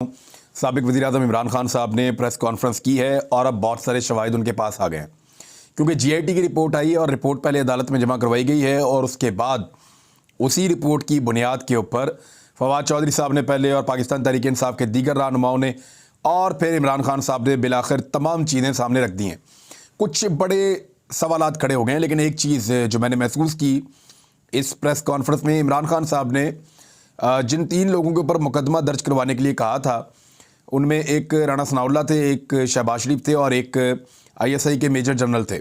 साबिक वज़ीर-ए-आज़म इमरान खान साहब ने प्रेस कॉन्फ्रेंस की है और अब बहुत सारे शवाहिद उनके पास आ गए हैं, क्योंकि जीआईटी की रिपोर्ट आई है और रिपोर्ट पहले अदालत में जमा करवाई गई है और उसके बाद उसी रिपोर्ट की बुनियाद के ऊपर फवाद चौधरी साहब ने पहले और पाकिस्तान तहरीक इंसाफ के दीगर रहनुमाओं ने और फिर इमरान खान साहब ने बिलाखिर तमाम चीज़ें सामने रख दी हैं। कुछ बड़े सवालात खड़े हो गए हैं, लेकिन एक चीज़ जो मैंने महसूस की इस प्रेस कॉन्फ्रेंस में, इमरान खान साहब ने जिन 3 लोगों के ऊपर मुकदमा दर्ज करवाने के लिए कहा था, उनमें एक राणा सनाउल्लाह थे, एक शहबाज शरीफ थे और एक आईएसआई के मेजर जनरल थे।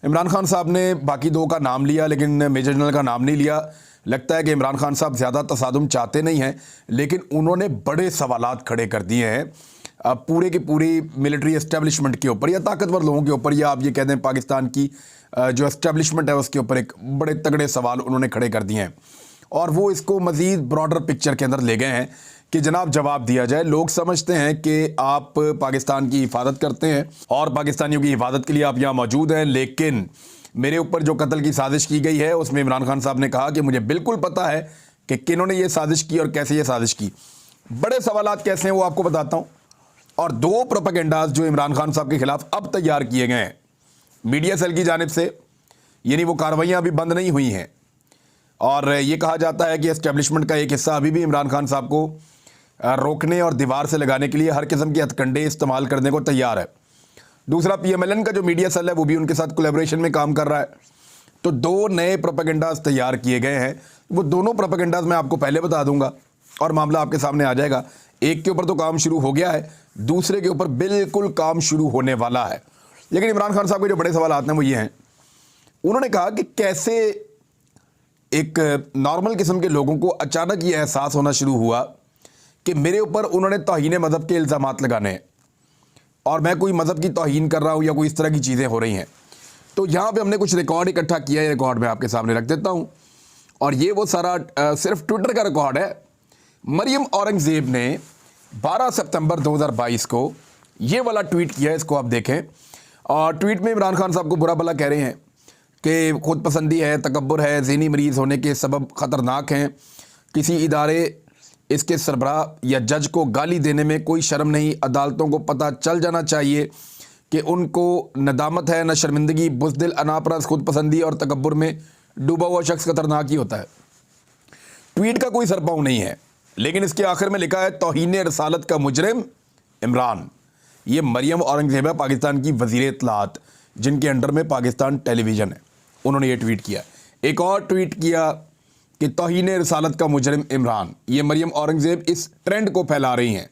इमरान खान साहब ने बाकी 2 का नाम लिया, लेकिन मेजर जनरल का नाम नहीं लिया। लगता है कि इमरान खान साहब ज़्यादा तसादुम चाहते नहीं हैं, लेकिन उन्होंने बड़े सवालात खड़े कर दिए हैं पूरे की पूरी मिलिट्री एस्टेब्लिशमेंट के ऊपर या ताकतवर लोगों के ऊपर, या आप ये कह दें पाकिस्तान की जो एस्टेब्लिशमेंट है उसके ऊपर एक बड़े तगड़े सवाल उन्होंने खड़े कर दिए हैं। और वो इसको मज़ीद ब्रॉडर पिक्चर के अंदर ले गए हैं कि जनाब जवाब दिया जाए। लोग समझते हैं कि आप पाकिस्तान की हिफाजत करते हैं और पाकिस्तानियों की हिफाजत के लिए आप यहाँ मौजूद हैं, लेकिन मेरे ऊपर जो कत्ल की साजिश की गई है उसमें इमरान खान साहब ने कहा कि मुझे बिल्कुल पता है कि किन्होंने ये साजिश की और कैसे ये साजिश की। बड़े सवालात कैसे हैं वो आपको बताता हूँ। और 2 प्रोपेगेंडाज जो इमरान खान साहब के खिलाफ अब तैयार किए गए हैं मीडिया सेल की जानिब से, यानी वो कार्रवाइयाँ अभी बंद नहीं हुई हैं और ये कहा जाता है कि एस्टेब्लिशमेंट का एक हिस्सा अभी भी इमरान खान साहब को रोकने और दीवार से लगाने के लिए हर किस्म के हथकंडे इस्तेमाल करने को तैयार है। दूसरा, पीएमएलएन का जो मीडिया सेल है वो भी उनके साथ कोलैबोरेशन में काम कर रहा है। तो 2 नए प्रोपेगेंडाज तैयार किए गए हैं। वो दोनों प्रोपेगेंडाज मैं आपको पहले बता दूंगा और मामला आपके सामने आ जाएगा। एक के ऊपर तो काम शुरू हो गया है, दूसरे के ऊपर बिल्कुल काम शुरू होने वाला है। लेकिन इमरान खान साहब के जो बड़े सवाल आते हैं वो ये हैं, उन्होंने कहा कि कैसे एक नॉर्मल किस्म के लोगों को अचानक ये एहसास होना शुरू हुआ कि मेरे ऊपर उन्होंने तौहीन मज़हब के इल्ज़ामात लगाने हैं और मैं कोई मज़हब की तौहीन कर रहा हूँ या कोई इस तरह की चीज़ें हो रही हैं। तो यहाँ पे हमने कुछ रिकॉर्ड इकट्ठा किया है, रिकॉर्ड मैं आपके सामने रख देता हूँ और ये वो सारा सिर्फ ट्विटर का रिकॉर्ड है। मरियम औरंगज़ेब ने 12 सितंबर 2022 को ये वाला ट्वीट किया है, इसको आप देखें। और ट्वीट में इमरान खान साहब को बुरा भला कह रहे हैं कि खुद पसंदी है, तकब्बुर है, ज़हनी मरीज़ होने के सबब ख़तरनाक हैं, किसी इदारे इसके सरबराह या जज को गाली देने में कोई शर्म नहीं, अदालतों को पता चल जाना चाहिए कि उनको नदामत है न शर्मिंदगी, बुज़दिल, अनापरस, खुद पसंदी और तकब्बुर में डूबा हुआ शख्स खतरनाक ही होता है। ट्वीट का कोई सरपाव नहीं है, लेकिन इसके आखिर में लिखा है तौहीन रसालत का मुजरिम इमरान। ये मरियम औरंगज़ेब है, पाकिस्तान की वज़ीर इत्तलाआत, जिनके अंडर में पाकिस्तान टेलीविज़न है, उन्होंने ये ट्वीट किया। एक और ट्वीट किया कि तौहीन रसालत का मुजरिम इमरान। ये मरियम औरंगज़ेब इस ट्रेंड को फैला रही हैं।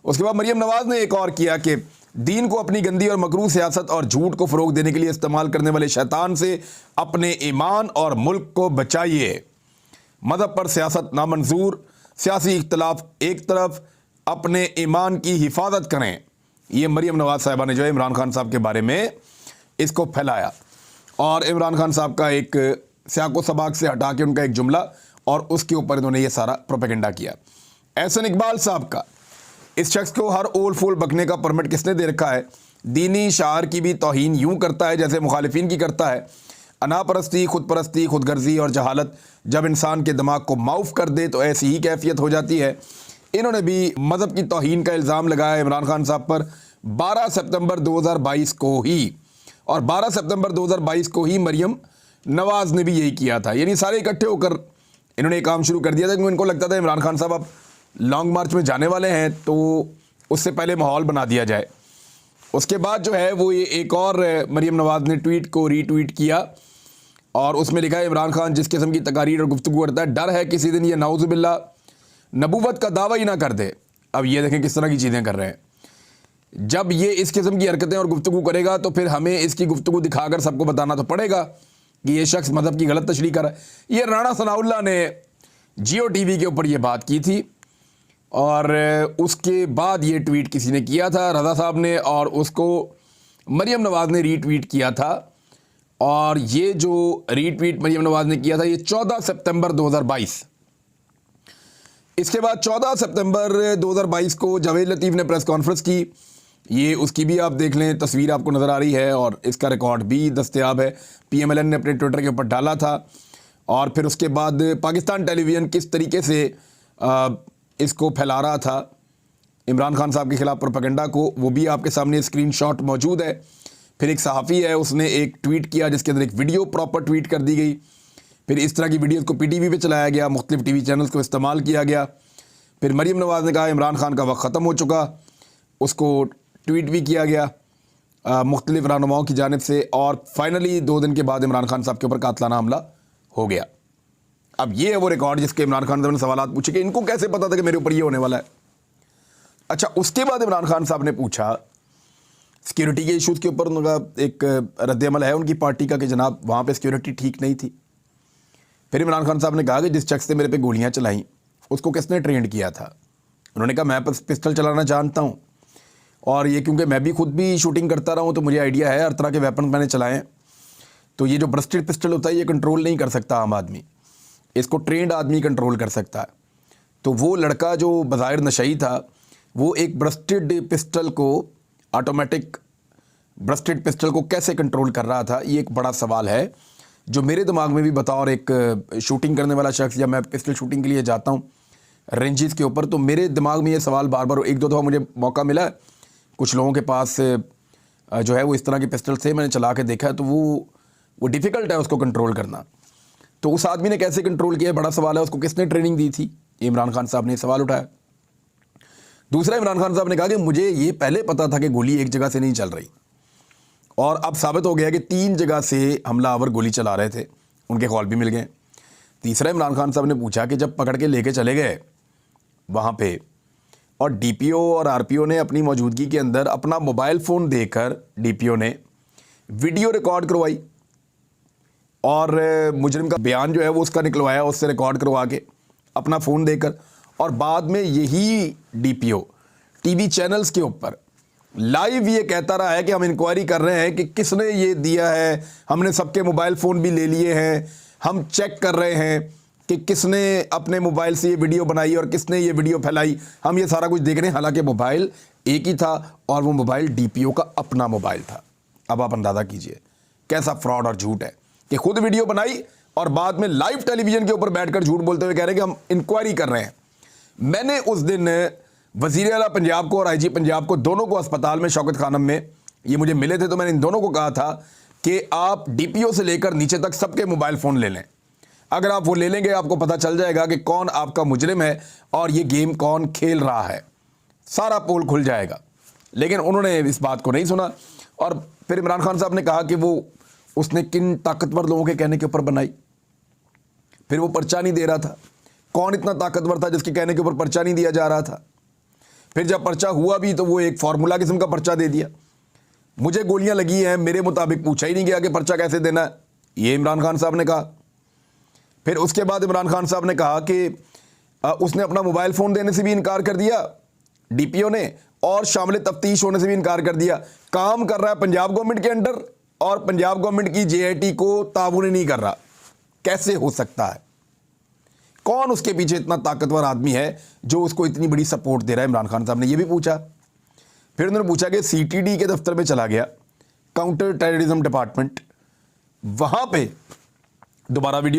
उसके बाद मरियम नवाज़ ने एक और किया कि दीन को अपनी गंदी और मकरूह सियासत और झूठ को फ़रोग देने के लिए इस्तेमाल करने वाले शैतान से अपने ईमान और मुल्क को बचाइए। मज़हब पर सियासत नामंजूर, सियासी इख्तलाफ एक तरफ, अपने ईमान की हिफाजत करें। ये मरियम नवाज़ साहिबा ने जो है इमरान खान साहब के बारे में इसको फैलाया और इमरान खान साहब का एक सियाको सबाक से हटा के उनका एक जुमला और उसके ऊपर इन्होंने ये सारा प्रोपेगेंडा किया। एहसन इकबाल साहब का, इस शख्स को हर ओल फूल बकने का परमिट किसने दे रखा है? दीनी शार की भी तौहीन यूं करता है जैसे मुखालिफिन की करता है। अनापरस्ती, खुद परस्ती, खुद गर्जी और जहालत जब इंसान के दिमाग को माउफ कर दे तो ऐसी ही कैफियत हो जाती है। इन्होंने भी मज़हब की तौहीन का इल्ज़ाम लगाया इमरान खान साहब पर 12 सितंबर 2022 को ही, और 12 सितंबर 2022 को ही मरियम नवाज़ ने भी यही किया था। यानी सारे इकट्ठे होकर इन्होंने एक काम शुरू कर दिया था, क्योंकि इनको लगता था इमरान खान साहब अब लॉन्ग मार्च में जाने वाले हैं तो उससे पहले माहौल बना दिया जाए। उसके बाद जो है वो ये एक और मरियम नवाज़ ने ट्वीट को रीट्वीट किया और उसमें लिखा है इमरान खान जिस किस्म की तकारीर और गुफ्तगू करता है, डर है किसी दिन ये नाउज़ुबिल्लाह नबूवत का दावा ही ना कर दे। अब ये देखें किस तरह की चीज़ें कर रहे हैं। जब ये इस किस्म की हरकतें और गुफ्तगू करेगा तो फिर हमें इसकी गुफ्तगू दिखाकर सबको बताना तो पड़ेगा कि ये शख्स मज़हब की गलत तशरीह कर रहा है। ये राणा सनाउल्लाह ने जियो टीवी के ऊपर ये बात की थी और उसके बाद ये ट्वीट किसी ने किया था, रज़ा साहब ने, और उसको मरियम नवाज़ ने रीट्वीट किया था। और ये जो रीट्वीट मरियम नवाज़ ने किया था ये 14 सितंबर 2022। इसके बाद 14 सितंबर 2022 को जावेद लतीफ़ ने प्रेस कॉन्फ्रेंस की। ये उसकी भी आप देख लें, तस्वीर आपको नज़र आ रही है और इसका रिकॉर्ड भी दस्तयाब है। पीएमएलएन ने अपने ट्विटर के ऊपर डाला था और फिर उसके बाद पाकिस्तान टेलीविज़न किस तरीके से इसको फैला रहा था इमरान खान साहब के खिलाफ प्रोपेगेंडा को, वो भी आपके सामने स्क्रीनशॉट मौजूद है। फिर एक सहाफ़ी है, उसने एक ट्वीट किया जिसके अंदर एक वीडियो प्रॉपर ट्वीट कर दी गई। फिर इस तरह की वीडियोस को पीटीवी पे चलाया गया, मुख्तलिफ टीवी चैनल्स को इस्तेमाल किया गया। फिर मरीम नवाज़ ने कहा इमरान खान का वक्त ख़त्म हो चुका, उसको ट्वीट भी किया गया मुख्तलिफ रहनुमाओं की जानिब से। और फाइनली 2 दिन के बाद इमरान खान साहब के ऊपर कातलाना हमला हो गया। अब ये है वो रिकॉर्ड जिसके इमरान खान साहब ने सवाल पूछे कि इनको कैसे पता था कि मेरे ऊपर ये होने वाला है। अच्छा, उसके बाद इमरान खान साहब ने पूछा सिक्योरिटी के इशूज़ के ऊपर, उनका एक रद्दअमल है उनकी पार्टी का कि जनाब वहाँ पे सिक्योरिटी ठीक नहीं थी। फिर इमरान खान साहब ने कहा कि जिस शख्स ने मेरे पे गोलियां चलाई उसको किसने ट्रेंड किया था। उन्होंने कहा मैं पिस्टल चलाना जानता हूँ, और ये क्योंकि मैं भी खुद भी शूटिंग करता रहा हूँ तो मुझे आइडिया है, हर तरह के वेपन मैंने चलाए हैं। तो ये जो ब्रस्टेड पिस्टल होता है ये कंट्रोल नहीं कर सकता आम आदमी, इसको ट्रेंड आदमी कंट्रोल कर सकता है। तो वो लड़का जो बज़ाहिर नशई था वो एक ब्रस्टेड पिस्टल को, ऑटोमेटिक ब्रस्टेड पिस्टल को कैसे कंट्रोल कर रहा था, ये एक बड़ा सवाल है जो मेरे दिमाग में भी बतौर एक शूटिंग करने वाला शख्स, या मैं पिस्टल शूटिंग के लिए जाता हूँ रेंजेस के ऊपर, तो मेरे दिमाग में ये सवाल बार बार, 1-2 दफ़ा मुझे मौका मिला कुछ लोगों के पास जो है वो इस तरह की पिस्टल से मैंने चला के देखा है, तो वो डिफ़िकल्ट है उसको कंट्रोल करना। तो उस आदमी ने कैसे कंट्रोल किया, बड़ा सवाल है। उसको किसने ट्रेनिंग दी थी, इमरान खान साहब ने सवाल उठाया। दूसरा, इमरान खान साहब ने कहा कि मुझे ये पहले पता था कि गोली एक जगह से नहीं चल रही, और अब साबित हो गया कि 3 जगह से हमलावर गोली चला रहे थे, उनके कॉल भी मिल गए। तीसरा, इमरान खान साहब ने पूछा कि जब पकड़ के लेके चले गए वहाँ पे, और डीपीओ और आरपीओ ने अपनी मौजूदगी के अंदर अपना मोबाइल फ़ोन देकर डीपीओ ने वीडियो रिकॉर्ड करवाई, और मुजरिम का बयान जो है वो उसका निकलवाया, उससे रिकॉर्ड करवा के अपना फ़ोन देकर, और बाद में यही डीपीओ टीवी चैनल्स के ऊपर लाइव ये कहता रहा है कि हम इंक्वायरी कर रहे हैं कि किसने ये दिया है, हमने सबके मोबाइल फ़ोन भी ले लिए हैं, हम चेक कर रहे हैं कि किसने अपने मोबाइल से ये वीडियो बनाई और किसने ये वीडियो फैलाई, हम ये सारा कुछ देख रहे हैं। हालांकि मोबाइल एक ही था और वो मोबाइल डीपीओ का अपना मोबाइल था। अब आप अंदाज़ा कीजिए कैसा फ्रॉड और झूठ है कि खुद वीडियो बनाई और बाद में लाइव टेलीविज़न के ऊपर बैठकर झूठ बोलते हुए कह रहे हैं कि हम इंक्वायरी कर रहे हैं। मैंने उस दिन वज़ीर आला पंजाब को और आईजी पंजाब को, दोनों को अस्पताल में शौकत खानम में ये मुझे मिले थे, तो मैंने इन दोनों को कहा था कि आप डीपीओ से लेकर नीचे तक सबके मोबाइल फ़ोन ले लें। अगर आप वो ले लेंगे आपको पता चल जाएगा कि कौन आपका मुजरिम है और ये गेम कौन खेल रहा है, सारा पोल खुल जाएगा। लेकिन उन्होंने इस बात को नहीं सुना। और फिर इमरान खान साहब ने कहा कि वो उसने किन ताकतवर लोगों के कहने के ऊपर बनाई। फिर वो पर्चा नहीं दे रहा था, कौन इतना ताकतवर था जिसके कहने के ऊपर पर्चा नहीं दिया जा रहा था। फिर जब पर्चा हुआ भी तो वो एक फार्मूला किस्म का पर्चा दे दिया। मुझे गोलियां लगी हैं, मेरे मुताबिक पूछा ही नहीं गया कि पर्चा कैसे देना है, ये इमरान खान साहब ने कहा। फिर उसके बाद इमरान खान साहब ने कहा कि उसने अपना मोबाइल फ़ोन देने से भी इनकार कर दिया डीपीओ ने, और शामिल तफ्तीश होने से भी इनकार कर दिया। काम कर रहा है पंजाब गवर्नमेंट के अंडर और पंजाब गवर्नमेंट की जेआईटी को ताउन नहीं कर रहा। कैसे हो सकता है? कौन उसके पीछे इतना ताकतवर आदमी है जो उसको इतनी बड़ी सपोर्ट दे रहा है? इमरान खान साहब ने यह भी पूछा। फिर उन्होंने पूछा कि सीटीडी के दफ्तर में चला गया, काउंटर टेररिज्म डिपार्टमेंट, वहां पे दोबारा वीडियो